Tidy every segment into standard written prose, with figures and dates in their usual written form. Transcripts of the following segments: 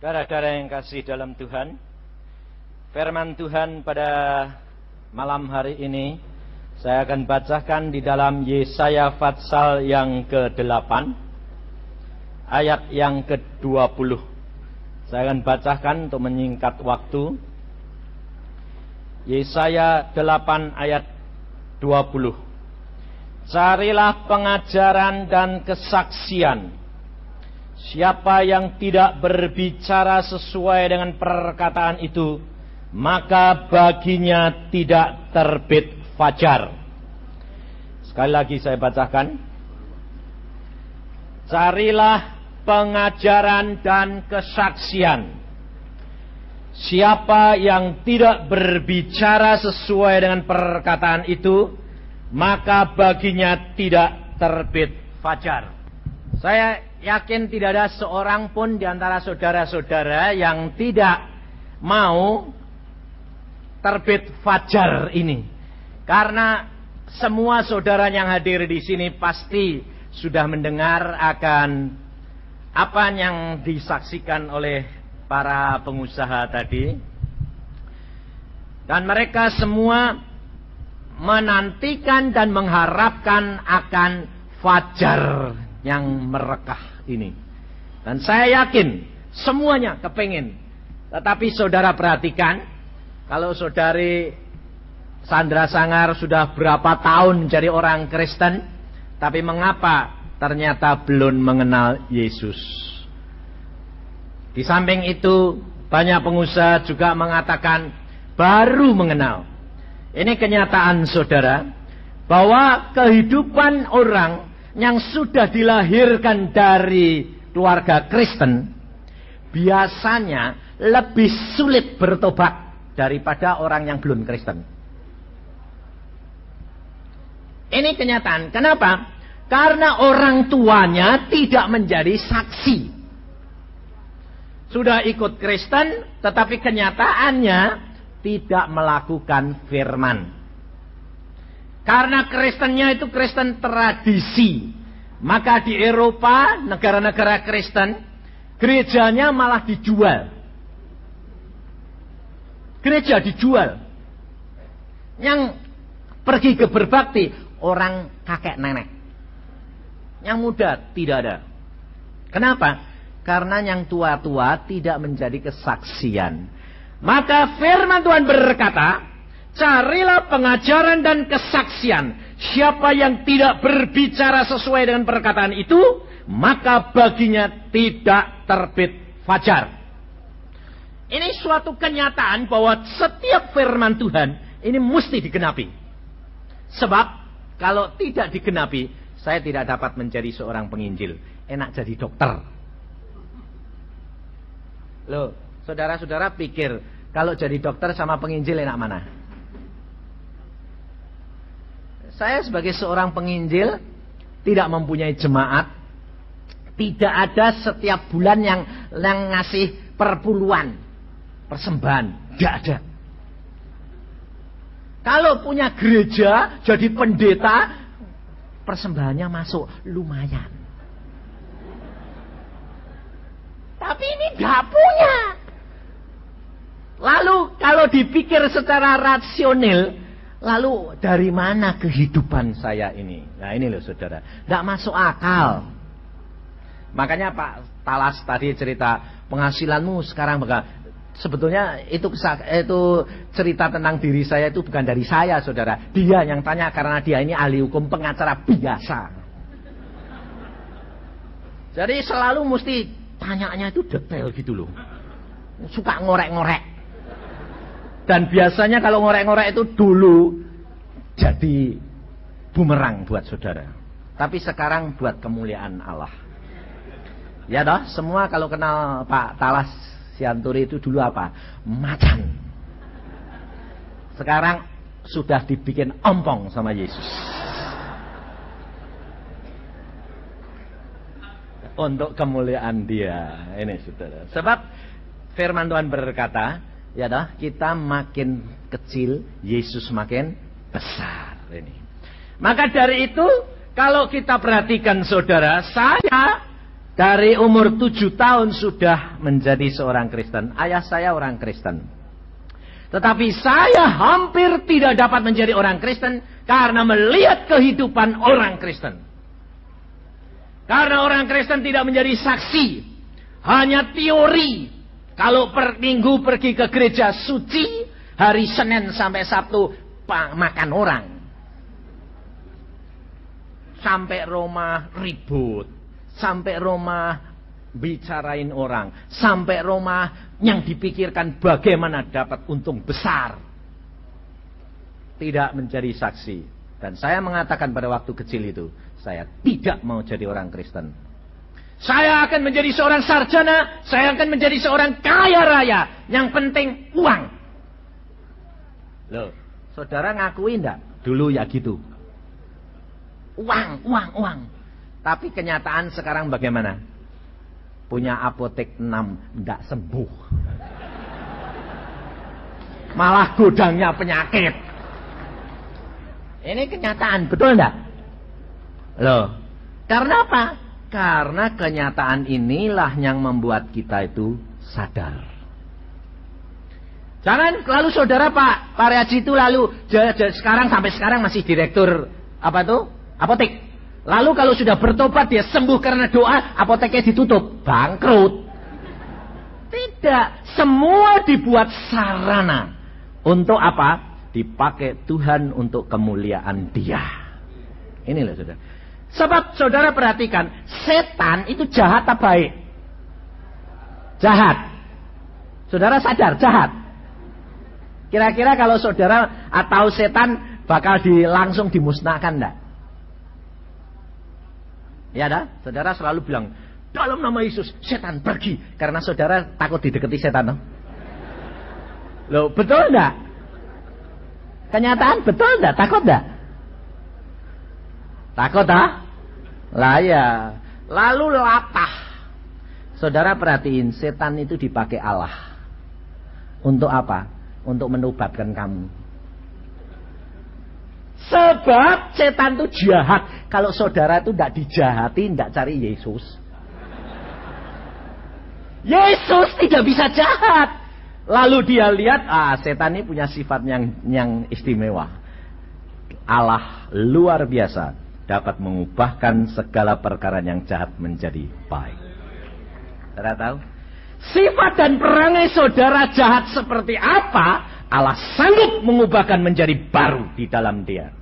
Saudara-saudara yang kasih dalam Tuhan, firman Tuhan pada malam hari ini saya akan bacakan di dalam Yesaya pasal yang ke-8 ayat yang ke-20. Saya akan bacakan untuk menyingkat waktu. Yesaya 8 ayat 20. Carilah pengajaran dan kesaksian. Siapa yang tidak berbicara sesuai dengan perkataan itu, maka baginya tidak terbit fajar. Sekali lagi saya bacakan. Carilah pengajaran dan kesaksian. Siapa yang tidak berbicara sesuai dengan perkataan itu, maka baginya tidak terbit fajar. Saya yakin tidak ada seorang pun di antara saudara-saudara yang tidak mau terbit fajar ini. Karena semua saudara yang hadir di sini pasti sudah mendengar akan apa yang disaksikan oleh para pengusaha tadi. Dan mereka semua menantikan dan mengharapkan akan fajar yang merekah ini. Dan saya yakin semuanya kepingin. Tetapi saudara perhatikan, kalau saudari Sandra Sangar sudah berapa tahun menjadi orang Kristen, tapi mengapa ternyata belum mengenal Yesus? Di samping itu, banyak pengusaha juga mengatakan baru mengenal. Ini kenyataan saudara, bahwa kehidupan orang yang sudah dilahirkan dari keluarga Kristen biasanya lebih sulit bertobat daripada orang yang belum Kristen. Ini kenyataan. Kenapa? Karena orang tuanya tidak menjadi saksi. Sudah ikut Kristen, tetapi kenyataannya tidak melakukan firman. Karena Kristennya itu Kristen tradisi. Maka di Eropa, negara-negara Kristen, gerejanya malah dijual. Gereja dijual. Yang pergi ke berbakti, orang kakek nenek. Yang muda tidak ada. Kenapa? Karena yang tua-tua tidak menjadi kesaksian. Maka firman Tuhan berkata, carilah pengajaran dan kesaksian. Siapa yang tidak berbicara sesuai dengan perkataan itu, maka baginya tidak terbit fajar. Ini suatu kenyataan bahwa setiap firman Tuhan ini mesti digenapi. Sebab kalau tidak digenapi, saya tidak dapat menjadi seorang penginjil. Enak jadi dokter. Loh, saudara-saudara pikir kalau jadi dokter sama penginjil enak mana? Saya sebagai seorang penginjil tidak mempunyai jemaat, tidak ada setiap bulan yang ngasih perpuluhan, persembahan, tidak ada. Kalau punya gereja jadi pendeta, persembahannya masuk lumayan. Tapi ini tidak punya. Lalu kalau dipikir secara rasional, lalu dari mana kehidupan saya ini? Nah ini loh saudara, tidak masuk akal. Makanya Pak Talas tadi cerita penghasilanmu sekarang sebetulnya itu cerita tentang diri saya itu bukan dari saya saudara. Dia yang tanya karena dia ini ahli hukum pengacara biasa. Jadi selalu mesti tanyanya itu detail gitu loh. Suka ngorek-ngorek. Dan biasanya kalau ngorek-ngorek itu dulu jadi bumerang buat saudara. Tapi sekarang buat kemuliaan Allah. Ya dah, semua kalau kenal Pak Talas Sianturi itu dulu apa? Macan. Sekarang sudah dibikin ompong sama Yesus. Untuk kemuliaan dia. Ini saudara. Sebab firman Tuhan berkata, ya dah, kita makin kecil, Yesus makin besar ini. Maka dari itu, kalau kita perhatikan saudara, saya Dari umur 7 tahun sudah menjadi seorang Kristen. Ayah saya orang Kristen. Tetapi saya hampir tidak dapat menjadi orang Kristen karena melihat kehidupan orang Kristen. Karena orang Kristen tidak menjadi saksi, hanya teori. Kalau per minggu pergi ke gereja suci, hari Senin sampai Sabtu makan orang. Sampai rumah ribut, sampai rumah bicarain orang, sampai rumah yang dipikirkan bagaimana dapat untung besar. Tidak menjadi saksi. Dan saya mengatakan pada waktu kecil itu, saya tidak mau jadi orang Kristen. Saya akan menjadi seorang sarjana, saya akan menjadi seorang kaya raya. Yang penting uang. Loh, saudara ngakui enggak? Dulu ya gitu. Uang. Tapi kenyataan sekarang bagaimana? Punya apotek 6, enggak sembuh. Malah gudangnya penyakit. Ini kenyataan, betul enggak? Loh, karena apa? Karena kenyataan inilah yang membuat kita itu sadar. Jangan lalu saudara Pak Haji itu lalu sekarang sampai sekarang masih direktur apa tuh? Apotek. Lalu kalau sudah bertobat dia sembuh karena doa, apoteknya ditutup, bangkrut. Tidak, semua dibuat sarana. Untuk apa? Dipakai Tuhan untuk kemuliaan Dia. Ini loh saudara. Sebab saudara perhatikan, setan itu jahat atau baik? Jahat. Saudara sadar, jahat. Kira-kira kalau saudara atau setan bakal langsung dimusnahkan enggak? Ya dah, saudara selalu bilang, dalam nama Yesus, setan pergi. Karena saudara takut didekati setan. No? Loh, betul enggak? Kenyataan betul enggak? Takut enggak? Takut ah? Lah ya. Lalu latah. Saudara perhatiin, setan itu dipakai Allah. Untuk apa? Untuk menobatkan kamu. Sebab setan itu jahat. Kalau saudara itu tidak dijahati, tidak cari Yesus. Yesus tidak bisa jahat. Lalu dia lihat, setan ini punya sifat yang istimewa. Allah luar biasa, dapat mengubahkan segala perkara yang jahat menjadi baik. Saudara tahu? Sifat dan perangai saudara jahat seperti apa, Allah sanggup mengubahkan menjadi baru di dalam dia.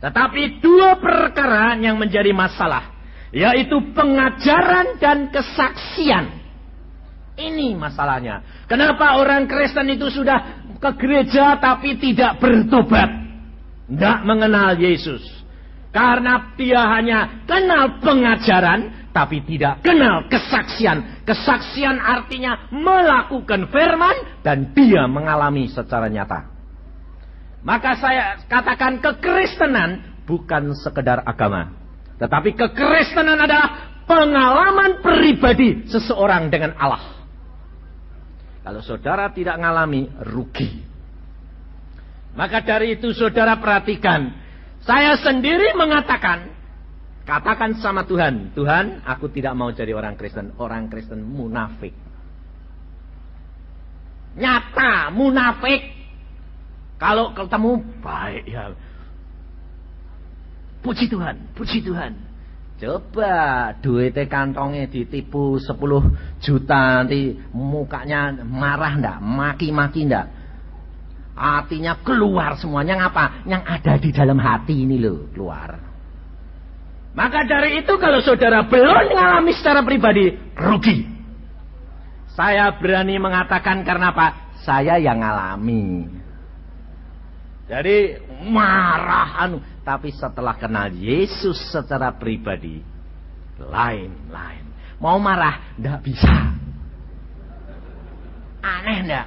Tetapi dua perkara yang menjadi masalah, yaitu pengajaran dan kesaksian. Ini masalahnya. Kenapa orang Kristen itu sudah ke gereja tapi tidak bertobat? Tidak mengenal Yesus. Karena dia hanya kenal pengajaran tapi tidak kenal kesaksian. Kesaksian artinya melakukan firman dan dia mengalami secara nyata. Maka saya katakan kekristenan bukan sekedar agama. Tetapi kekristenan adalah pengalaman pribadi seseorang dengan Allah. Kalau saudara tidak mengalami, rugi. Maka dari itu saudara perhatikan. Saya sendiri mengatakan, katakan sama Tuhan, Tuhan, aku tidak mau jadi orang Kristen. Orang Kristen munafik. Nyata, munafik. Kalau ketemu, baik ya. Puji Tuhan, puji Tuhan. Coba duitnya kantongnya ditipu 10 juta, nanti mukanya marah ndak, maki-maki ndak. Hatinya keluar semuanya, ngapa? Yang ada di dalam hati ini loh, keluar. Maka dari itu kalau saudara belum mengalami secara pribadi, rugi. Saya berani mengatakan karena apa? Saya yang alami. Jadi marah tapi setelah kenal Yesus secara pribadi, lain. Mau marah, ndak bisa. Aneh ndak?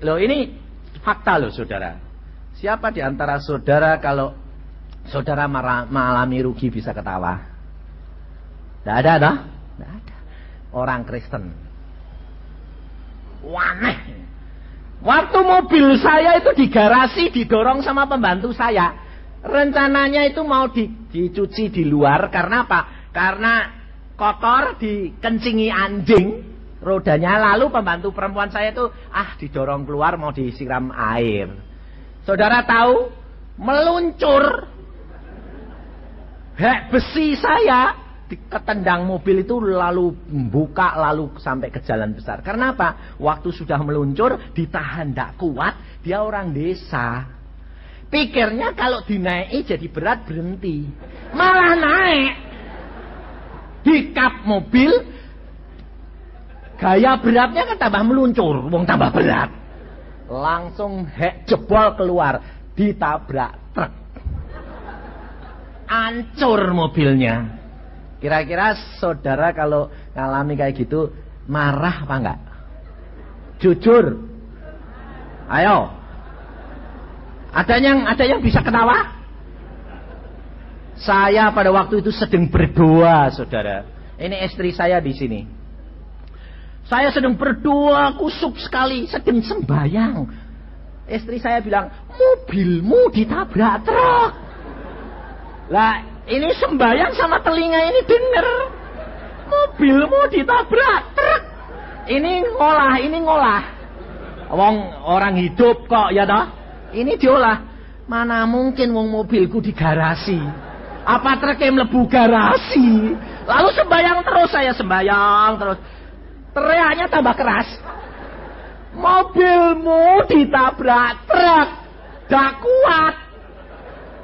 Loh ini fakta loh saudara. Siapa di antara saudara kalau saudara mengalami rugi bisa ketawa? Ndak ada dah? Ndak ada. Orang Kristen. Aneh. Waktu mobil saya itu di garasi didorong sama pembantu saya. Rencananya itu mau dicuci di luar karena apa? Karena kotor, dikencingi anjing rodanya, lalu pembantu perempuan saya itu didorong keluar mau disiram air. Saudara tahu, meluncur hek besi saya ketendang mobil itu, lalu buka, lalu sampai ke jalan besar. Karena apa? Waktu sudah meluncur, ditahan tidak kuat, dia orang desa. Pikirnya kalau dinaiki jadi berat, berhenti. Malah naik. Di kap mobil, gaya beratnya kan tambah meluncur, wong tambah berat. Langsung jebol keluar, ditabrak truk. Hancur mobilnya. Kira-kira saudara kalau ngalami kayak gitu, marah apa enggak? Jujur. Ayo. Ada yang bisa ketawa? Saya pada waktu itu sedang berdoa, saudara. Ini istri saya di sini. Saya sedang berdoa, kusuk sekali, sedang sembahyang. Istri saya bilang, mobilmu ditabrak truk. Lah, ini sembahyang sama telinga ini denger. Mobilmu ditabrak truk. Ini ngolah. Wong orang hidup kok, ya toh? Ini diolah. Mana mungkin wong mobilku di garasi. Apa truknya mlebu garasi? Lalu sembahyang terus, saya sembahyang terus. Teriaknya tambah keras. Mobilmu ditabrak truk. Dak kuat.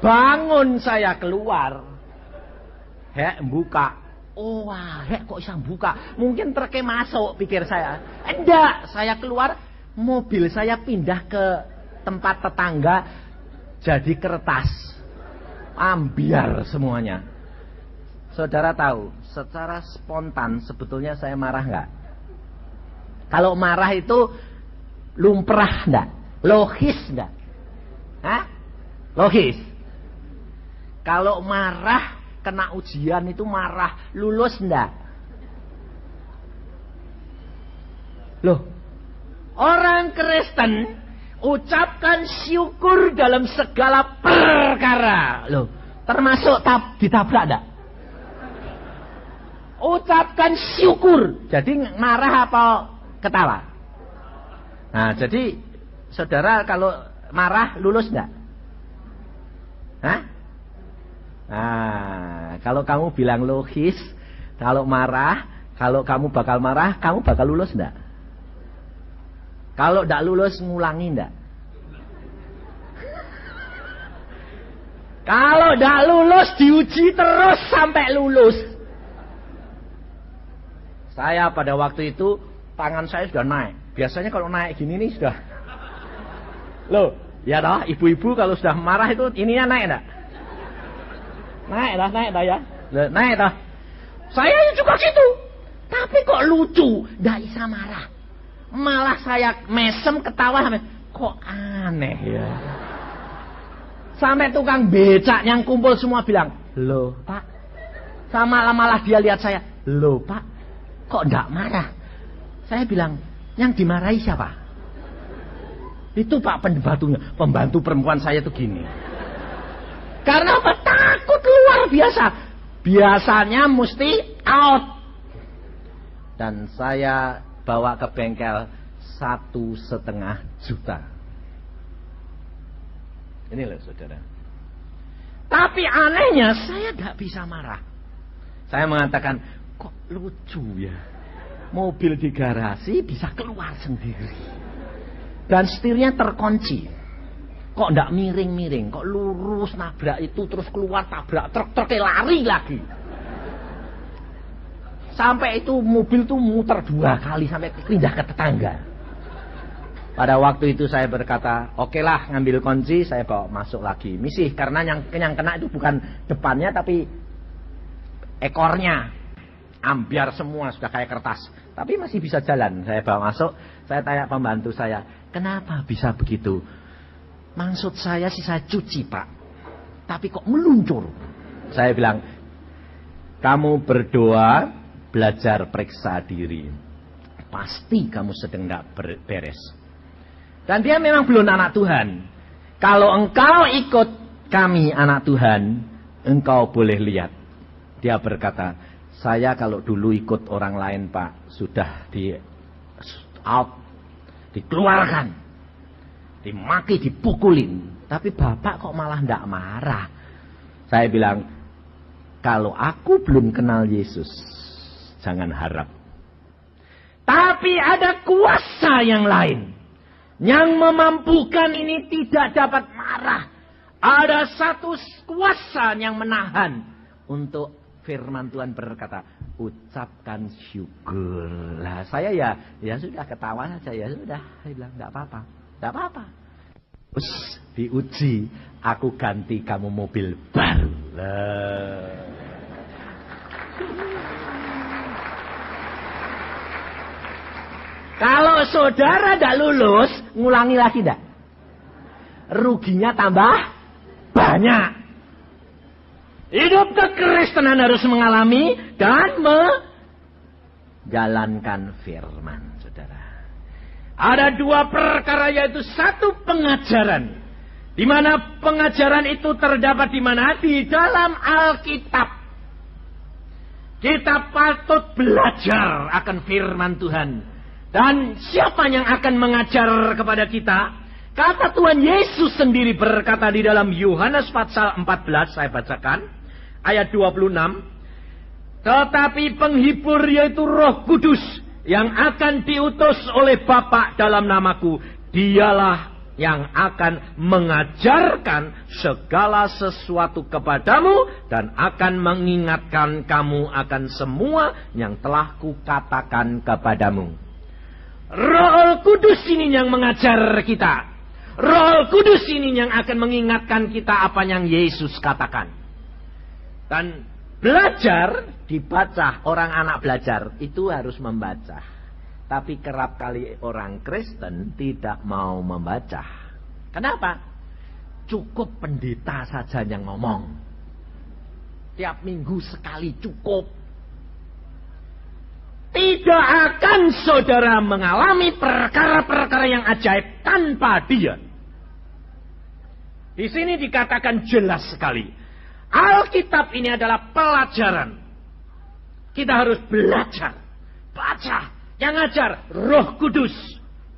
Bangun saya keluar. Buka. Oh wah, kok bisa buka? Mungkin truknya masuk, pikir saya. Enggak, saya keluar, mobil saya pindah ke tempat tetangga jadi kertas. Ambiar semuanya. Saudara tahu, secara spontan sebetulnya saya marah enggak? Kalau marah itu lumrah enggak? Logis enggak? Hah? Logis. Kalau marah kena ujian itu marah, lulus enggak? Loh, orang Kristen ucapkan syukur dalam segala perkara. Loh, termasuk ditabrak enggak? Ucapkan syukur. Jadi marah apa ketawa? Nah, jadi saudara kalau marah lulus enggak? Hah? Nah, kalau kamu bilang logis, kalau marah, kalau kamu bakal marah, kamu bakal lulus enggak? Kalau enggak lulus, ngulangi enggak? Kalau enggak lulus, diuji terus sampai lulus. Saya pada waktu itu, tangan saya sudah naik. Biasanya kalau naik gini nih sudah. Loh, ya toh, ibu-ibu kalau sudah marah itu ininya naik enggak? Naik dah ya. Naik dah. Saya juga gitu. Tapi kok lucu, enggak bisa marah. Malah saya mesem ketawa sampai kok aneh ya. Sampai tukang becak yang kumpul semua bilang, "Loh, Pak." Sama malah dia lihat saya, "Loh, Pak, kok enggak marah?" Saya bilang, "Yang dimarahi siapa?" Itu Pak pembantu perempuan saya tuh gini. Karena apa? Takut luar biasa. Biasanya mesti out. Dan saya bawa ke bengkel 1,5 juta. Ini loh saudara. Tapi anehnya saya tidak bisa marah. Saya mengatakan, kok lucu ya. Mobil di garasi bisa keluar sendiri. Dan setirnya terkunci. Kok ndak miring-miring, kok lurus nabrak itu terus keluar tabrak truk-truknya lari lagi. Sampai itu mobil tuh muter 2 kali sampai pindah ke tetangga. Pada waktu itu saya berkata, oke lah ngambil kunci, saya bawa masuk lagi. Misih, karena yang kena itu bukan depannya tapi ekornya. Ambiar semua sudah kayak kertas. Tapi masih bisa jalan. Saya bawa masuk, saya tanya pembantu saya, kenapa bisa begitu? Maksud saya sih saya cuci Pak. Tapi kok meluncur? Saya bilang, kamu berdoa, belajar periksa diri. Pasti kamu sedang tidak beres. Dan dia memang belum anak Tuhan. Kalau engkau ikut kami anak Tuhan, engkau boleh lihat. Dia berkata, Saya kalau dulu ikut orang lain, Pak, sudah di out, dikeluarkan, dimaki, dipukulin. Tapi Bapak kok malah ndak marah? Saya bilang, kalau aku belum kenal Yesus, jangan harap. Tapi ada kuasa yang lain yang memampukan ini tidak dapat marah. Ada satu kuasa yang menahan untuk firman Tuhan berkata, ucapkan syukur. Lah saya ya sudah ketawa saja, ya sudah. Saya bilang enggak apa-apa. Enggak apa-apa. Terus diuji, aku ganti kamu mobil baru. Kalau saudara tidak lulus, ngulangi lagi tidak? Ruginya tambah banyak. Hidup kekristenan harus mengalami dan menjalankan firman, saudara. Ada dua perkara, yaitu satu pengajaran. Di mana pengajaran itu terdapat di mana? Di dalam Alkitab. Kita patut belajar akan firman Tuhan. Dan siapa yang akan mengajar kepada kita? Kata Tuhan Yesus sendiri berkata di dalam Yohanes pasal 14, saya bacakan, ayat 26. Tetapi penghibur yaitu Roh Kudus yang akan diutus oleh Bapa dalam namaku, dialah yang akan mengajarkan segala sesuatu kepadamu dan akan mengingatkan kamu akan semua yang telah kukatakan kepadamu. Roh Kudus ini yang mengajar kita. Roh Kudus ini yang akan mengingatkan kita apa yang Yesus katakan. Dan belajar, dibaca, orang anak belajar, itu harus membaca. Tapi kerap kali orang Kristen tidak mau membaca. Kenapa? Cukup pendeta saja yang ngomong. Tiap minggu sekali cukup. Tidak akan saudara mengalami perkara-perkara yang ajaib tanpa dia. Di sini dikatakan jelas sekali. Alkitab ini adalah pelajaran. Kita harus belajar. Baca. Yang ajar Roh Kudus.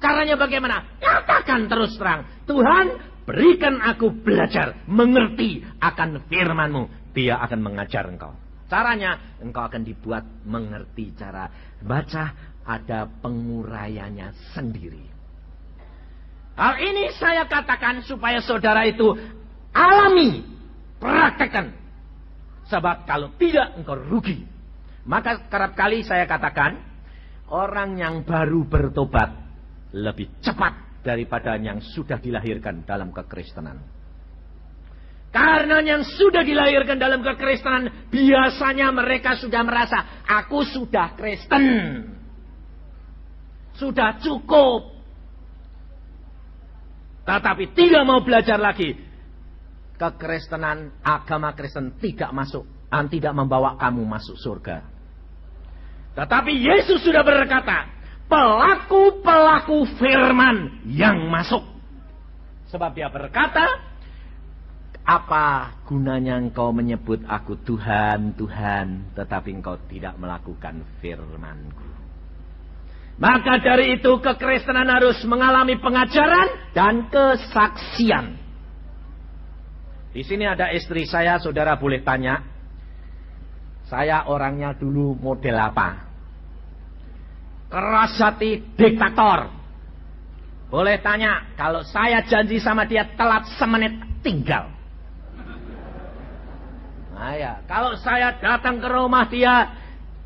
Caranya bagaimana? Katakan terus terang. Tuhan, berikan aku belajar. Mengerti akan firman-Mu. Dia akan mengajar engkau. Caranya, engkau akan dibuat mengerti cara baca, ada penguraiannya sendiri. Hal ini saya katakan supaya saudara itu alami, praktekkan. Sebab kalau tidak, engkau rugi. Maka kerap kali saya katakan, orang yang baru bertobat lebih cepat daripada yang sudah dilahirkan dalam kekristenan. Karena yang sudah dilahirkan dalam kekristenan, biasanya mereka sudah merasa, aku sudah Kristen. Sudah cukup. Tetapi tidak mau belajar lagi. Kekristenan, agama Kristen tidak masuk. Tidak membawa kamu masuk surga. Tetapi Yesus sudah berkata, pelaku-pelaku firman yang masuk. Sebab dia berkata, apa gunanya engkau menyebut aku Tuhan, Tuhan, tetapi engkau tidak melakukan firman-Ku. Maka dari itu kekristenan harus mengalami pengajaran dan kesaksian. Di sini ada istri saya, saudara boleh tanya. Saya orangnya dulu model apa? Keras hati, diktator. Boleh tanya, kalau saya janji sama dia telat semenit, tinggal. Nah ya, kalau saya datang ke rumah dia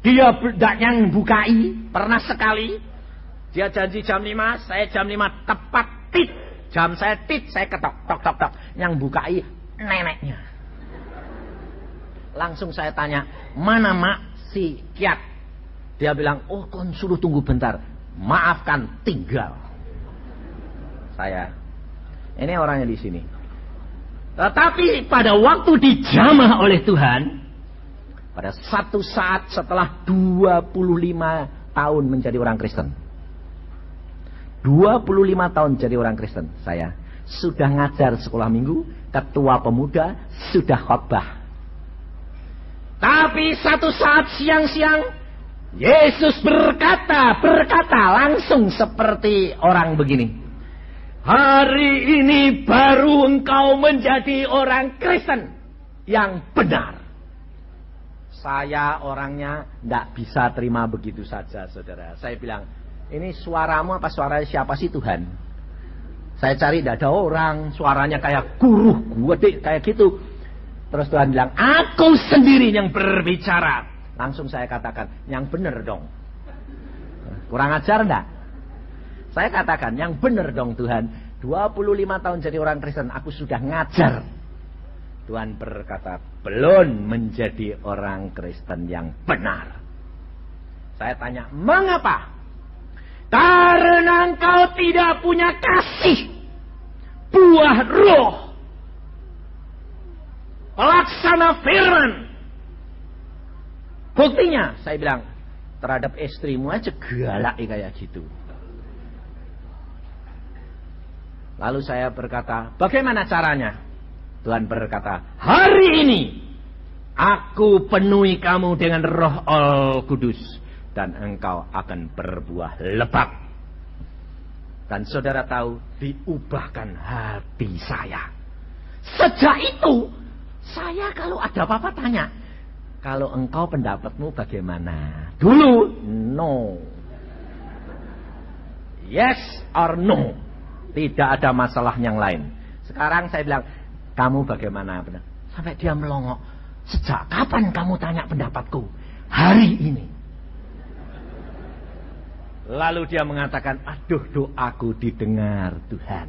tidak yang bukai, pernah sekali. Dia janji jam 5, saya jam 5 tepat tit. Jam saya tit, saya ketok, tok, tok, tok. Yang bukai neneknya. Langsung saya tanya, mana mak si Kiat? Dia bilang, oh kon suruh tunggu bentar. Maafkan, tinggal. Saya, ini orangnya di sini. Tetapi pada waktu dijamah oleh Tuhan, pada satu saat setelah 25 tahun menjadi orang Kristen. 25 tahun jadi orang Kristen. Saya sudah ngajar sekolah minggu, ketua pemuda, sudah khotbah. Tapi satu saat siang-siang, Yesus berkata langsung seperti orang begini. Hari ini baru engkau menjadi orang Kristen yang benar. Saya orangnya tidak bisa terima begitu saja, saudara. Saya bilang, ini suaramu apa suara siapa sih Tuhan? Saya cari tidak ada orang, suaranya kayak guruh, gede kayak gitu. Terus Tuhan bilang, aku sendiri yang berbicara. Langsung saya katakan, yang benar dong. Kurang ajar enggak? Saya katakan, yang benar dong Tuhan. 25 tahun jadi orang Kristen, aku sudah ngajar. Tuhan berkata, belum menjadi orang Kristen yang benar. Saya tanya, mengapa? Karena engkau tidak punya kasih. Buah roh. Pelaksana firman. Buktinya, saya bilang, terhadap istrimu aja galak kayak gitu. Lalu saya berkata, bagaimana caranya? Tuhan berkata, hari ini aku penuhi kamu dengan Roh Al-Kudus dan engkau akan berbuah lebat. Dan saudara tahu, diubahkan hati saya. Sejak itu, saya kalau ada apa-apa tanya, kalau engkau pendapatmu bagaimana? Dulu, no. Yes or no. Tidak ada masalah yang lain. Sekarang saya bilang, kamu bagaimana? Sampai dia melongok. Sejak kapan kamu tanya pendapatku? Hari ini. Lalu dia mengatakan, aduh doaku didengar Tuhan.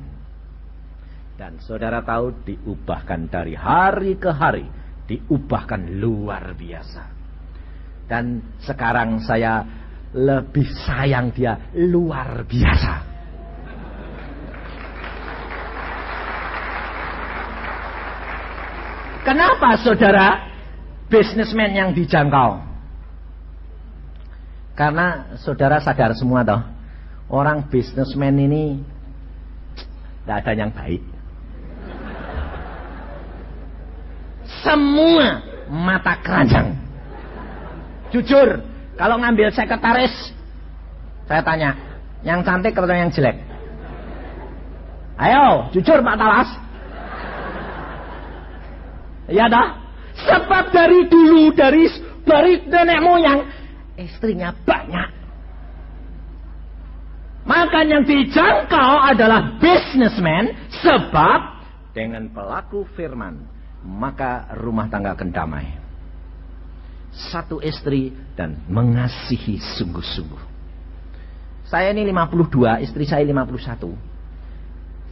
Dan saudara tahu, diubahkan dari hari ke hari. Diubahkan luar biasa. Dan sekarang saya lebih sayang dia luar biasa. Kenapa saudara bisnismen yang dijangkau? Karena saudara sadar semua toh, orang bisnismen ini tidak ada yang baik. Semua mata keranjang. Jujur, kalau ngambil sekretaris, saya tanya, yang cantik atau yang jelek? Ayo, jujur Pak Talas. Ya dah, sebab dari dulu, dari nenek moyang, istrinya banyak. Maka yang dijangkau adalah businessman, sebab dengan pelaku firman, maka rumah tangga akan damai. Satu istri dan mengasihi sungguh-sungguh. Saya ini 52, istri saya 51.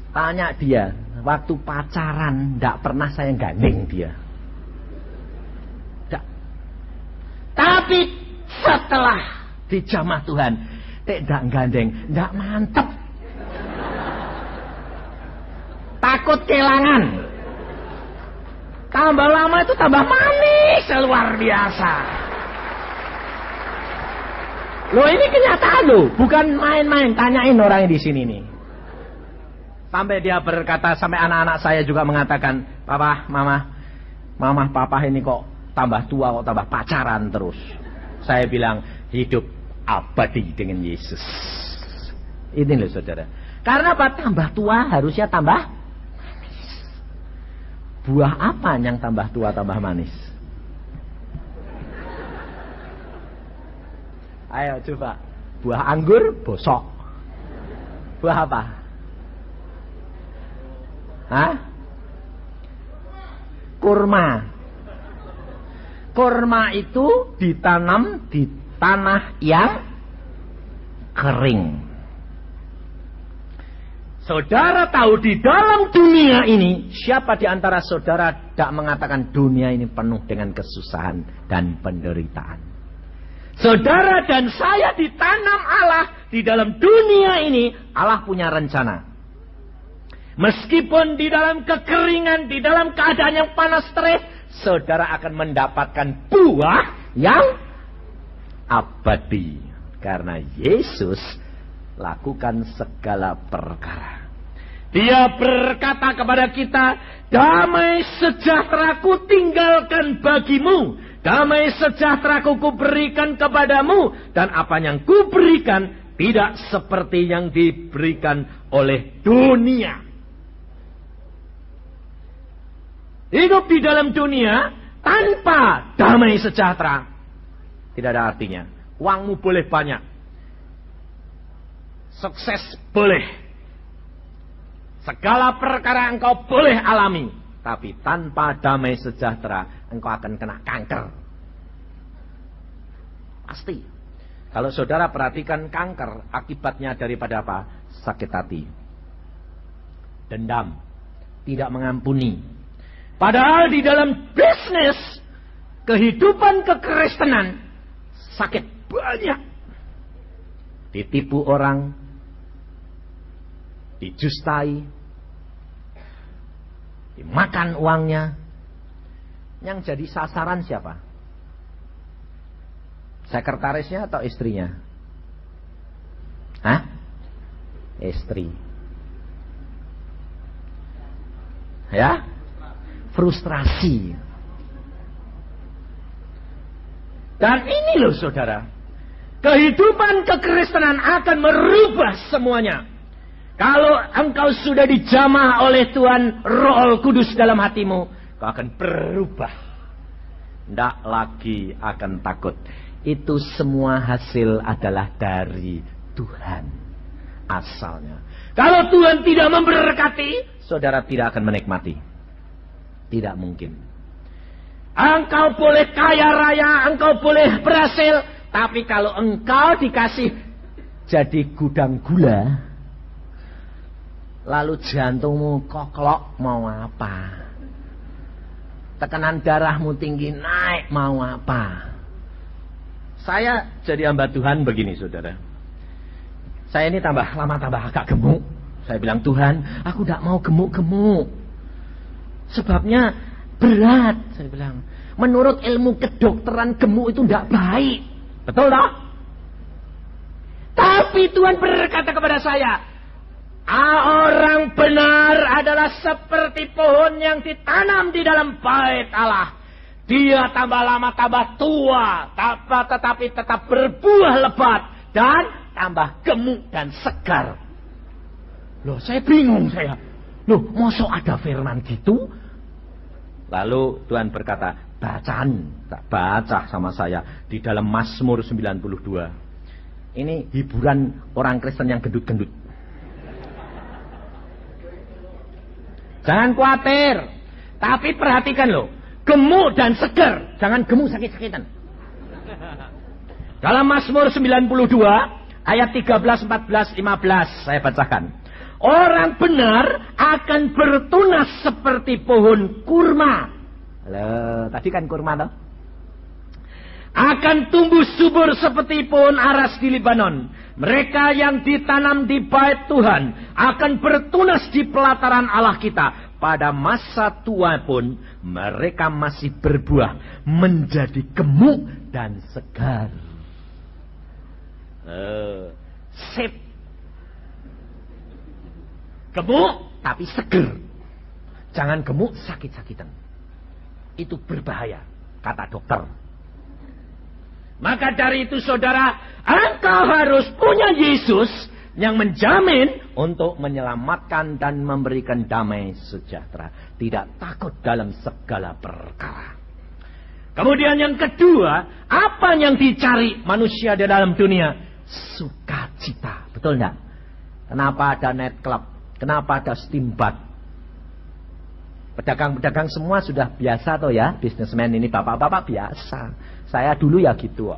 Tanya dia, waktu pacaran tidak pernah saya gandeng dia. Tidak. Tapi setelah dijamah Tuhan, tidak gandeng, tidak mantep. Takut kehilangan. Tambah lama itu tambah manis, luar biasa. Loh ini kenyataan loh, bukan main-main. Tanyain orang di sini nih. Sampai dia berkata, sampai anak-anak saya juga mengatakan, Papa, Mama, Papa ini kok tambah tua, kok tambah pacaran terus. Saya bilang, hidup abadi dengan Yesus. Ini loh saudara. Karena apa? Tambah tua harusnya tambah manis. Buah apa yang tambah tua tambah manis? Ayo coba. Buah anggur bosok. Buah apa? Hah? Kurma. Kurma itu ditanam di tanah yang kering. Saudara tahu di dalam dunia ini, siapa di antara saudara tidak mengatakan dunia ini penuh dengan kesusahan dan penderitaan? Saudara dan saya ditanam Allah di dalam dunia ini. Allah punya rencana. Meskipun di dalam kekeringan, di dalam keadaan yang panas terik, saudara akan mendapatkan buah yang abadi. Karena Yesus lakukan segala perkara. Dia berkata kepada kita, damai sejahteraku tinggalkan bagimu, damai sejahtera kuberikan kepadamu, dan apa yang kuberikan tidak seperti yang diberikan oleh dunia. Hidup di dalam dunia tanpa damai sejahtera tidak ada artinya. Uangmu boleh banyak, sukses boleh, segala perkara engkau boleh alami, tapi tanpa damai sejahtera engkau akan kena kanker. Pasti. Kalau saudara perhatikan, kanker akibatnya daripada apa? Sakit hati, dendam, tidak mengampuni. Padahal di dalam bisnis kehidupan kekristenan sakit banyak. Ditipu orang, dijustai, dimakan uangnya. Yang jadi sasaran siapa? Sekretarisnya atau istrinya? Hah? Istri. Ya? Frustrasi. Dan ini loh saudara, kehidupan kekristenan akan merubah semuanya. Kalau engkau sudah dijamah oleh Tuhan Roh Kudus dalam hatimu, kau akan berubah. Tidak lagi akan takut. Itu semua hasil adalah dari Tuhan asalnya. Kalau Tuhan tidak memberkati, saudara tidak akan menikmati. Tidak mungkin. Engkau boleh kaya raya, engkau boleh berhasil, tapi kalau engkau dikasih jadi gudang gula, lalu jantungmu koklok, mau apa? Tekanan darahmu tinggi, naik, mau apa? Saya jadi hamba Tuhan begini saudara. Saya ini tambah lama tambah agak gemuk. Saya bilang, Tuhan, aku tidak mau gemuk-gemuk. Sebabnya berat. Saya bilang, menurut ilmu kedokteran gemuk itu tidak baik. Betul tak? Tapi Tuhan berkata kepada saya, orang benar adalah seperti pohon yang ditanam di dalam bait Allah. Dia tambah lama tambah tua, tetapi tetap berbuah lebat dan tambah gemuk dan segar. Loh, saya bingung saya. Loh, mosok ada firman gitu? Lalu Tuhan berkata, baca sama saya di dalam Mazmur 92. Ini hiburan orang Kristen yang gendut-gendut. Jangan khawatir, tapi perhatikan loh, gemuk dan segar, jangan gemuk sakit-sakitan. Dalam Mazmur 92 ayat 13, 14, 15 saya bacakan. Orang benar akan bertunas seperti pohon kurma. Loh, tadi kan kurma toh? Akan tumbuh subur seperti pohon aras di Libanon. Mereka yang ditanam di bait Tuhan akan bertunas di pelataran Allah kita. Pada masa tua pun mereka masih berbuah menjadi gemuk dan segar. Sip. Gemuk tapi seger. Jangan gemuk sakit-sakitan. Itu berbahaya, kata dokter. Maka dari itu saudara, engkau harus punya Yesus yang menjamin untuk menyelamatkan dan memberikan damai sejahtera. Tidak takut dalam segala perkara. Kemudian yang kedua, apa yang dicari manusia di dalam dunia? Sukacita. Betul enggak? Kenapa ada night club? Kenapa ada steamboat? Pedagang-pedagang semua sudah biasa toh ya. Bisnismen ini bapak-bapak biasa. Saya dulu ya gitu.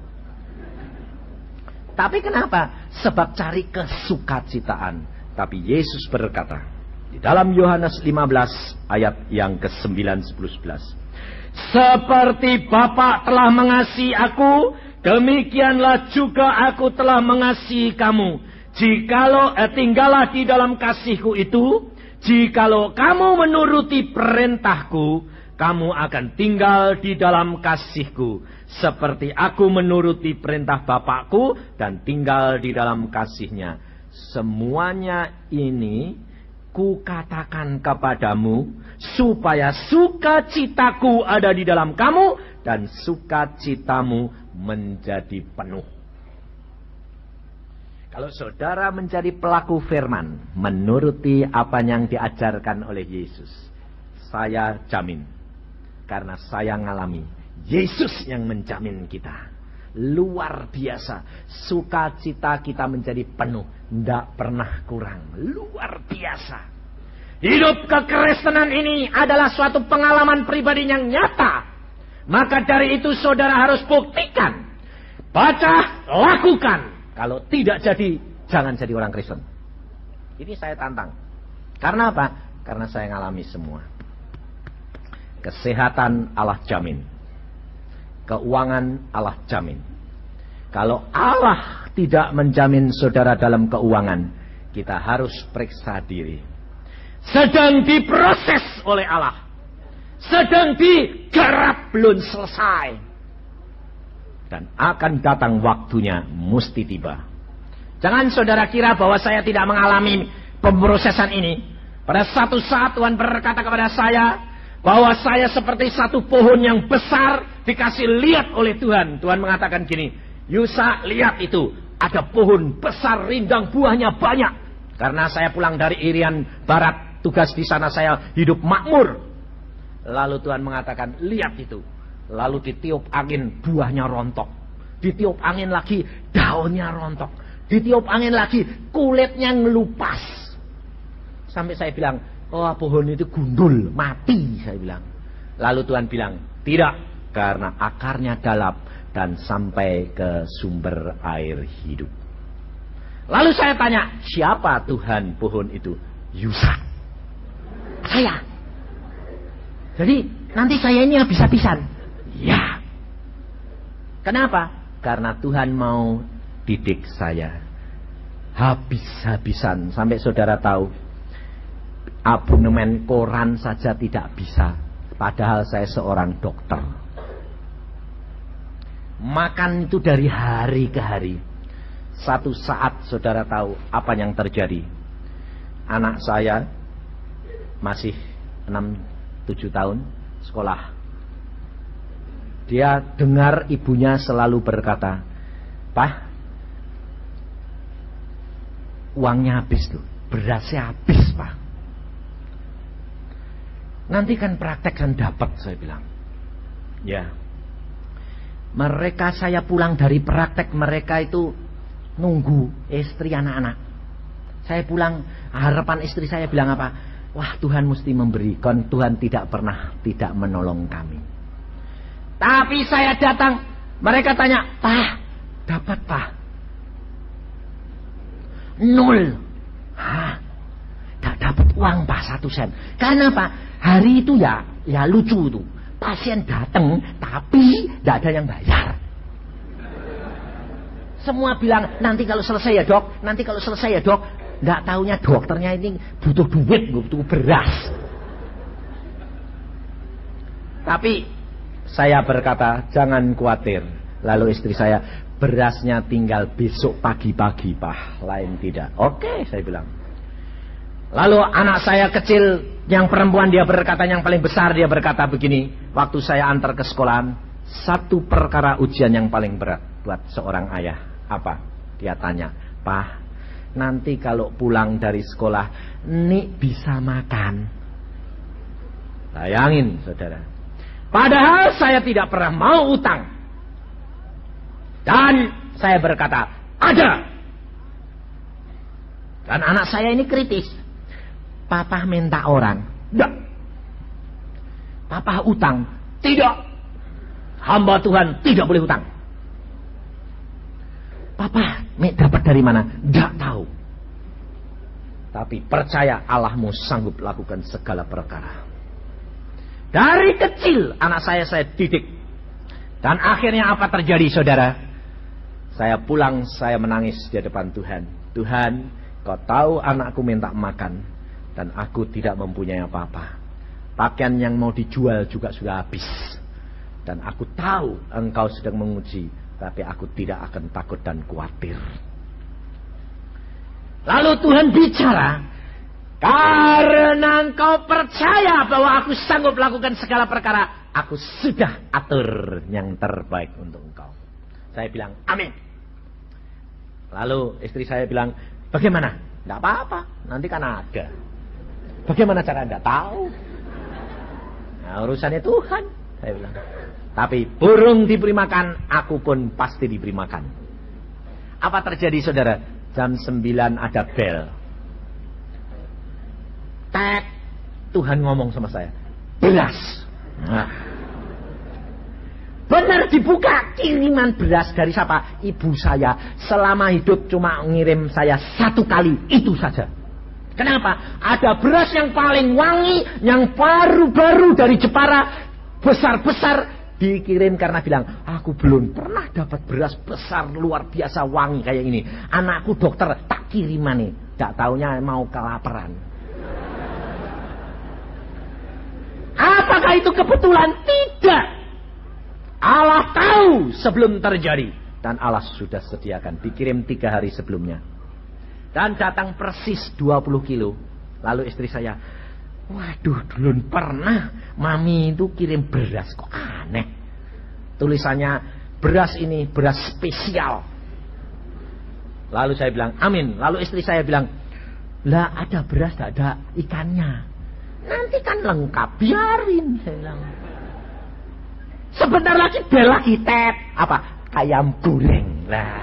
Tapi kenapa? Sebab cari kesukacitaan. Tapi Yesus berkata di dalam Yohanes 15 ayat yang ke-9, 10, 11. Seperti Bapa telah mengasihi aku, demikianlah juga aku telah mengasihi kamu. Jikalau tinggallah di dalam kasihku itu, jikalau kamu menuruti perintahku, kamu akan tinggal di dalam kasihku. Seperti aku menuruti perintah Bapakku dan tinggal di dalam kasihnya. Semuanya ini kukatakan kepadamu, supaya sukacitaku ada di dalam kamu, dan sukacitamu menjadi penuh. Kalau saudara menjadi pelaku firman, menuruti apa yang diajarkan oleh Yesus, saya jamin, karena saya ngalami, Yesus yang menjamin kita. Luar biasa, sukacita kita menjadi penuh, tidak pernah kurang, luar biasa. Hidup kekristenan ini adalah suatu pengalaman pribadi yang nyata. Maka dari itu saudara harus buktikan, baca, lakukan. Kalau tidak jadi, jangan jadi orang Kristen. Ini saya tantang. Karena apa? Karena saya ngalami semua. Kesehatan Allah jamin. Keuangan Allah jamin. Kalau Allah tidak menjamin saudara dalam keuangan, kita harus periksa diri. Sedang diproses oleh Allah. Sedang digarap, belum selesai. Dan akan datang waktunya, mesti tiba. Jangan saudara kira bahwa saya tidak mengalami pemrosesan ini. Pada satu saat Tuhan berkata kepada saya, bahwa saya seperti satu pohon yang besar, dikasih lihat oleh Tuhan. Tuhan mengatakan gini, Yusa, lihat itu, ada pohon besar, rindang, buahnya banyak. Karena saya pulang dari Irian Barat, tugas di sana saya hidup makmur. Lalu Tuhan mengatakan, lihat itu. Lalu ditiup angin, buahnya rontok. Ditiup angin lagi, daunnya rontok. Ditiup angin lagi, kulitnya ngelupas. Sampai saya bilang, oh pohon itu gundul, mati, saya bilang. Lalu Tuhan bilang, tidak, karena akarnya dalam dan sampai ke sumber air hidup. Lalu saya tanya, siapa Tuhan pohon itu? Yusa. Saya. Jadi nanti saya ini habis-habisan. Ya. Kenapa? Karena Tuhan mau didik saya. Habis-habisan. Sampai saudara tahu, abonemen koran saja tidak bisa. Padahal saya seorang dokter. Makan itu dari hari ke hari. Satu saat saudara tahu apa yang terjadi. Anak saya masih 6-7 tahun sekolah. Dia dengar ibunya selalu berkata, "Pak, uangnya habis tuh, berasnya habis, Pak." Nanti kan praktek kan dapat, saya bilang. Ya. Mereka saya pulang dari praktek, mereka itu nunggu istri anak-anak. Saya pulang, harapan istri saya bilang apa? Wah, Tuhan mesti memberikan, Tuhan tidak pernah tidak menolong kami. Tapi saya datang, mereka tanya, "Pak, dapat, Pak?" 0. Hah? Tidak dapat uang, Pak, 1 sen. Karena Pak, hari itu ya lucu tuh. Pasien datang, tapi tidak ada yang bayar. Semua bilang, nanti kalau selesai ya dok, nanti kalau selesai ya dok. Tidak taunya dokternya ini butuh duit, butuh beras. Tapi saya berkata, jangan khawatir. Lalu istri saya, berasnya tinggal besok pagi-pagi, Pak. Lain tidak. Oke, saya bilang. Lalu anak saya kecil, yang perempuan, dia berkata, yang paling besar, dia berkata begini. Waktu saya antar ke sekolahan, satu perkara ujian yang paling berat buat seorang ayah. Apa? Dia tanya, "Pak, nanti kalau pulang dari sekolah, Nik bisa makan?" Bayangin, saudara. Padahal saya tidak pernah mau utang. Dan saya berkata, ada. Dan anak saya ini kritis. Papa minta orang. Tidak. Papa utang. Tidak. Hamba Tuhan tidak boleh utang. Papa dapat dari mana? Tidak tahu. Tapi percaya Allahmu sanggup lakukan segala perkara. Dari kecil anak saya didik. Dan akhirnya apa terjadi, saudara? Saya pulang, saya menangis di depan Tuhan. Tuhan, Kau tahu anakku minta makan. Dan aku tidak mempunyai apa-apa. Pakaian yang mau dijual juga sudah habis. Dan aku tahu Engkau sedang menguji. Tapi aku tidak akan takut dan khawatir. Lalu Tuhan bicara. Karena engkau percaya bahwa aku sanggup lakukan segala perkara, aku sudah atur yang terbaik untuk engkau. Saya bilang, amin. Lalu istri saya bilang, bagaimana? Tidak apa-apa, nanti kan ada. Bagaimana cara? Tidak tahu. Nah, urusannya Tuhan, saya bilang. Tapi burung diberi makan, aku pun pasti diberi makan. Apa terjadi saudara? Jam 9 ada bel. Tek, Tuhan ngomong sama saya, beras. Nah. Benar dibuka, kiriman beras dari siapa? Ibu saya. Selama hidup cuma ngirim saya 1 kali, itu saja. Kenapa? Ada beras yang paling wangi, yang baru-baru dari Jepara, besar-besar, dikirim karena bilang, aku belum pernah dapat beras besar luar biasa wangi kayak ini. Anakku dokter, tak kiriman nih. Tak taunya mau kelaparan. Apakah itu kebetulan? Tidak. Allah tahu sebelum terjadi. Dan Allah sudah sediakan. Dikirim 3 hari sebelumnya. Dan datang persis 20 kilo. Lalu istri saya, waduh, belum pernah mami itu kirim beras, kok aneh. Tulisannya, beras ini beras spesial. Lalu saya bilang, amin. Lalu istri saya bilang, lah ada beras, tak ada ikannya. Nanti kan lengkap, biarin. Saya bilang. Sebentar lagi bel lagi, tet. Apa? Ayam goreng. Lah.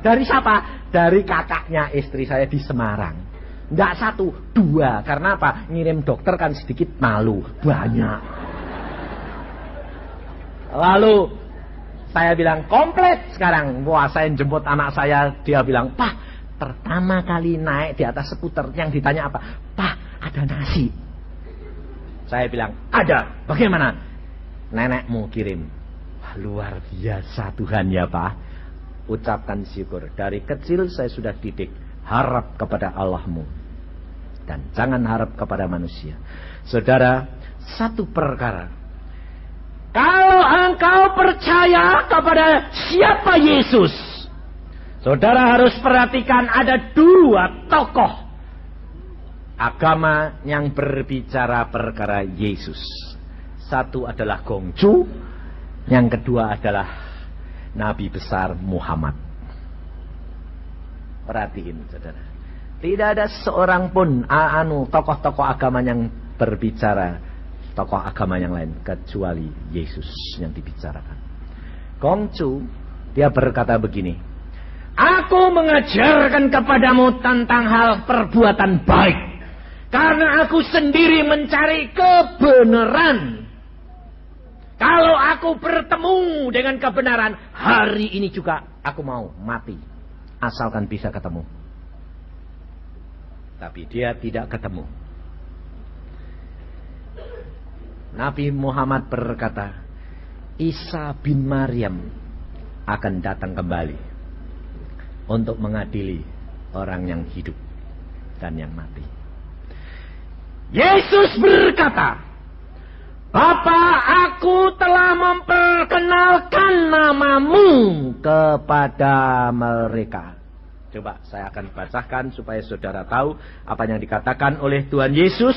Dari siapa? Dari kakaknya istri saya di Semarang. Enggak 1, 2. Karena apa? Ngirim dokter kan sedikit malu. Banyak. Lalu saya bilang komplit sekarang. Wah, saya jemput anak saya. Dia bilang, Pak, pertama kali naik di atas skuter yang ditanya apa? Pak, ada nasi. Saya bilang, ada. Bagaimana? Nenekmu kirim. Wah, luar biasa Tuhan ya Pak. Ucapkan syukur. Dari kecil saya sudah didik, harap kepada Allahmu dan jangan harap kepada manusia. Saudara, satu perkara, kalau engkau percaya kepada siapa Yesus, saudara harus perhatikan ada 2 tokoh agama yang berbicara perkara Yesus. Satu adalah Gongju, yang kedua adalah Nabi besar Muhammad. Perhatiin saudara, tidak ada seorang pun tokoh-tokoh agama yang berbicara tokoh agama yang lain kecuali Yesus yang dibicarakan. Gongju, dia berkata begini, aku mengajarkan kepadamu tentang hal perbuatan baik, karena aku sendiri mencari kebenaran. Kalau aku bertemu dengan kebenaran, hari ini juga aku mau mati. Asalkan bisa ketemu. Tapi dia tidak ketemu. Nabi Muhammad berkata, Isa bin Maryam akan datang kembali untuk mengadili orang yang hidup dan yang mati. Yesus berkata, Bapa, aku telah memperkenalkan namamu kepada mereka. Coba saya akan bacakan supaya saudara tahu apa yang dikatakan oleh Tuhan Yesus.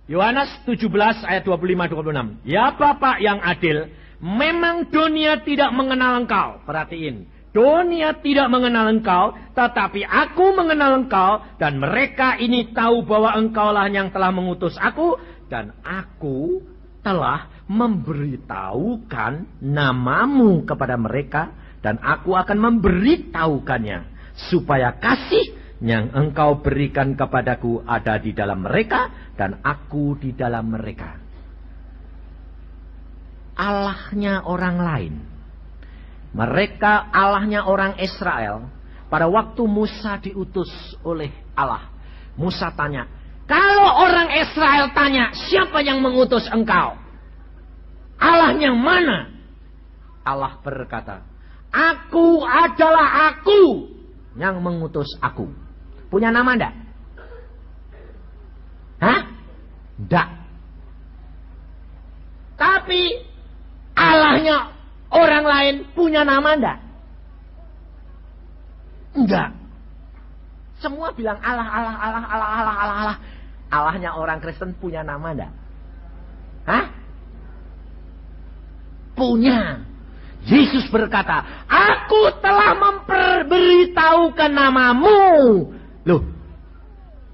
Yohanes 17 ayat 25-26. Ya Bapa yang adil, memang dunia tidak mengenal engkau. Perhatiin. Dunia tidak mengenal engkau, tetapi aku mengenal engkau, dan mereka ini tahu bahwa engkaulah yang telah mengutus aku, dan aku telah memberitahukan namamu kepada mereka, dan aku akan memberitahukannya, supaya kasih yang engkau berikan kepadaku ada di dalam mereka, dan aku di dalam mereka. Allahnya orang lain. Mereka Allahnya orang Israel. Pada waktu Musa diutus oleh Allah, Musa tanya, kalau orang Israel tanya, siapa yang mengutus engkau? Allahnya mana? Allah berkata, aku adalah aku yang mengutus aku. Punya nama enggak? Hah? Enggak. Tapi Allahnya orang lain punya nama enggak? Enggak. Semua bilang Allah, Allah, Allah, Allah, Allah, Allah, Allah. Allahnya orang Kristen punya nama enggak? punya. Yesus berkata, aku telah memberitahukan namamu. Loh,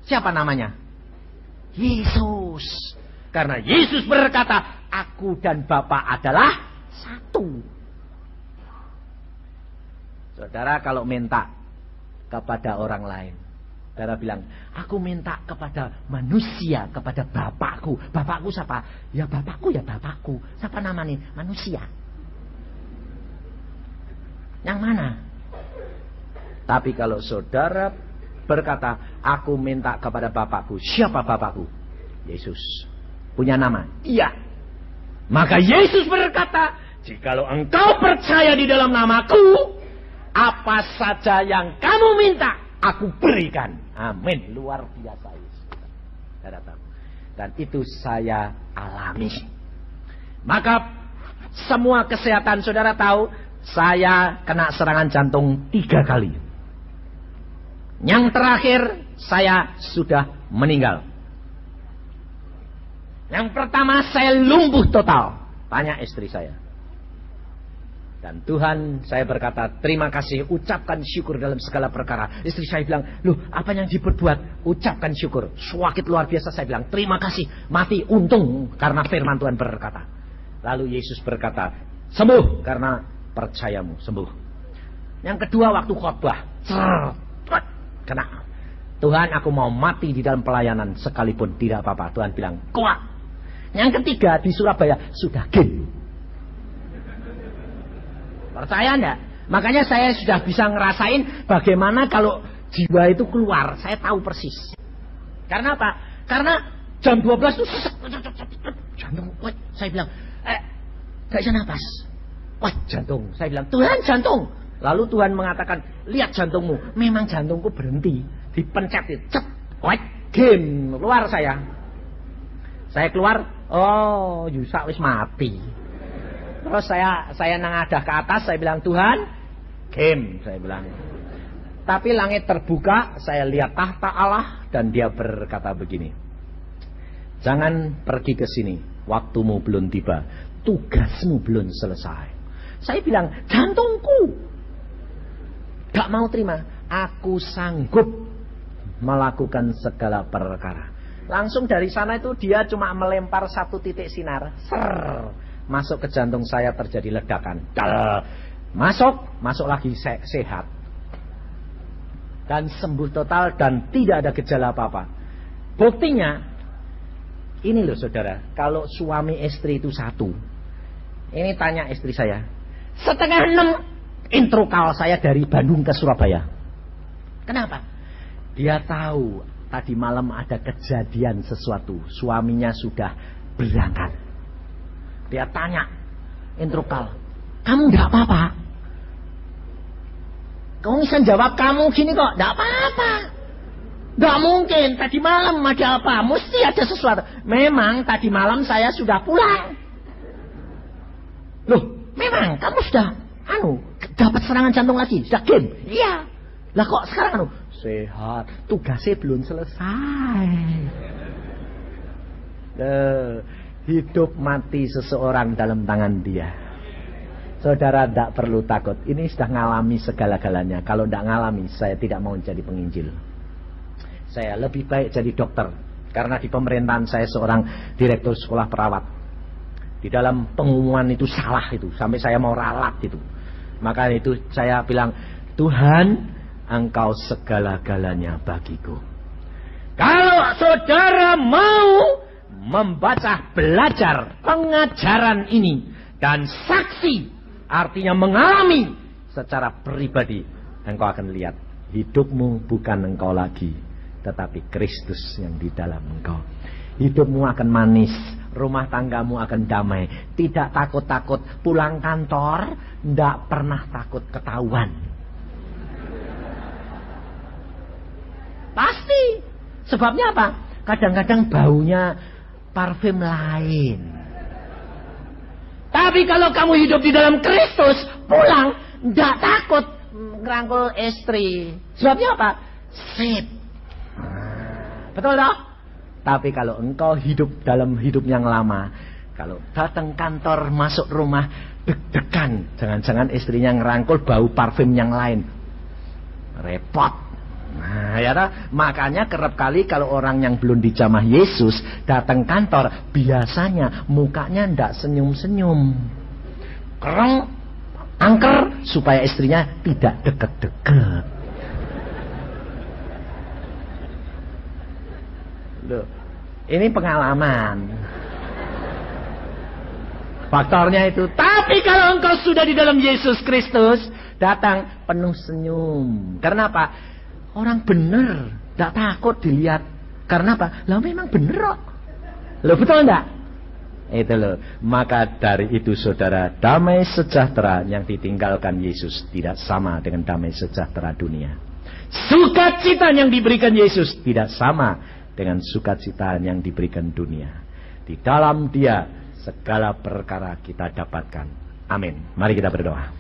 siapa namanya? Yesus. Karena Yesus berkata, aku dan Bapa adalah satu. Saudara kalau minta kepada orang lain, saudara bilang, aku minta kepada manusia, kepada Bapakku. Bapakku siapa? Ya Bapakku, ya Bapakku. Siapa namanya? Manusia. Yang mana? Tapi kalau saudara berkata, aku minta kepada Bapakku. Siapa Bapakku? Yesus. Punya nama? Iya. Maka Yesus berkata, jikalau engkau percaya di dalam namaku, apa saja yang kamu minta, aku berikan. Amin. Luar biasa Yesus. Dan itu saya alami. Maka semua kesehatan saudara tahu, saya kena serangan jantung 3 kali. Yang terakhir saya sudah meninggal. Yang pertama saya lumpuh total. Tanya istri saya. Dan Tuhan, saya berkata, terima kasih, ucapkan syukur dalam segala perkara. Istri saya bilang, loh apa yang diperbuat? Ucapkan syukur. Sakit luar biasa, saya bilang, terima kasih, mati untung karena firman Tuhan berkata. Lalu Yesus berkata, sembuh karena percayamu, sembuh. Yang kedua waktu khotbah, kena. Tuhan, aku mau mati di dalam pelayanan sekalipun tidak apa-apa. Tuhan bilang, kuat. Yang ketiga di Surabaya, sudah game. Percaya enggak? Makanya saya sudah bisa ngerasain bagaimana kalau jiwa itu keluar. Saya tahu persis. Karena apa? Karena jam 12 itu jantung. Saya bilang, gak bisa nafas. Wah, jantung. Saya bilang, Tuhan, jantung. Lalu Tuhan mengatakan, lihat jantungmu. Memang jantungku berhenti. Dipencet, cep, game. Keluar saya. Saya keluar, oh, Yusak wis mati. Terus saya nangadah ke atas, saya bilang, Tuhan, game, saya bilang. Tapi langit terbuka, saya lihat tahta Allah, dan dia berkata begini, jangan pergi ke sini, waktumu belum tiba, tugasmu belum selesai. Saya bilang, jantungku gak mau terima, aku sanggup melakukan segala perkara. Langsung dari sana itu dia cuma melempar 1 titik sinar, masuk ke jantung saya, terjadi ledakan. Masuk lagi sehat. Dan sembuh total dan tidak ada gejala apa-apa. Buktinya, ini loh saudara, kalau suami istri itu satu. Ini tanya istri saya, 5:30 intro call saya dari Bandung ke Surabaya. Kenapa? Dia tahu tadi malam ada kejadian sesuatu. Suaminya sudah berangkat. Dia tanya, intro call, kamu gak apa-apa? Kamu bisa jawab kamu gini kok, gak apa-apa. Gak mungkin, tadi malam ada apa? Mesti ada sesuatu. Memang tadi malam saya sudah pulang. Loh, memang kamu sudah dapat serangan jantung lagi? Sudah game? Iya. Lah kok sekarang sehat, tugasnya belum selesai. Hidup mati seseorang dalam tangan dia. Saudara tidak perlu takut. Ini sudah ngalami segala-galanya. Kalau tidak ngalami, saya tidak mau jadi penginjil. Saya lebih baik jadi dokter. Karena di pemerintahan saya seorang direktur sekolah perawat. Di dalam pengumuman itu salah itu. Sampai saya mau ralat itu. Maka itu saya bilang, Tuhan, Engkau segala-galanya bagiku. Kalau saudara mau membaca, belajar pengajaran ini dan saksi, artinya mengalami secara pribadi, engkau akan lihat hidupmu bukan engkau lagi, tetapi Kristus yang di dalam engkau. Hidupmu akan manis, rumah tanggamu akan damai, tidak takut-takut pulang kantor, tidak pernah takut ketahuan. Pasti. Sebabnya apa? Kadang-kadang baunya parfum lain. Tapi kalau kamu hidup di dalam Kristus, pulang tidak takut ngerangkul istri. Sebabnya apa? Sip. Betul toh? Tapi kalau engkau hidup dalam hidup yang lama, kalau datang kantor, masuk rumah, deg-degan. Jangan-jangan istrinya ngerangkul bau parfum yang lain. Repot. Nah, ya makanya kerap kali kalau orang yang belum dijamah Yesus datang kantor, biasanya mukanya ndak senyum-senyum. Kereng, angker, supaya istrinya tidak deket-deket. Loh, ini pengalaman. Faktornya itu. Tapi kalau engkau sudah di dalam Yesus Kristus, datang penuh senyum. Karena apa? Orang bener, tidak takut dilihat. Karena apa? Lah memang bener kok. Loh betul enggak? Itu loh. Maka dari itu saudara, damai sejahtera yang ditinggalkan Yesus tidak sama dengan damai sejahtera dunia. Sukacita yang diberikan Yesus tidak sama dengan sukacita yang diberikan dunia. Di dalam Dia segala perkara kita dapatkan. Amin. Mari kita berdoa.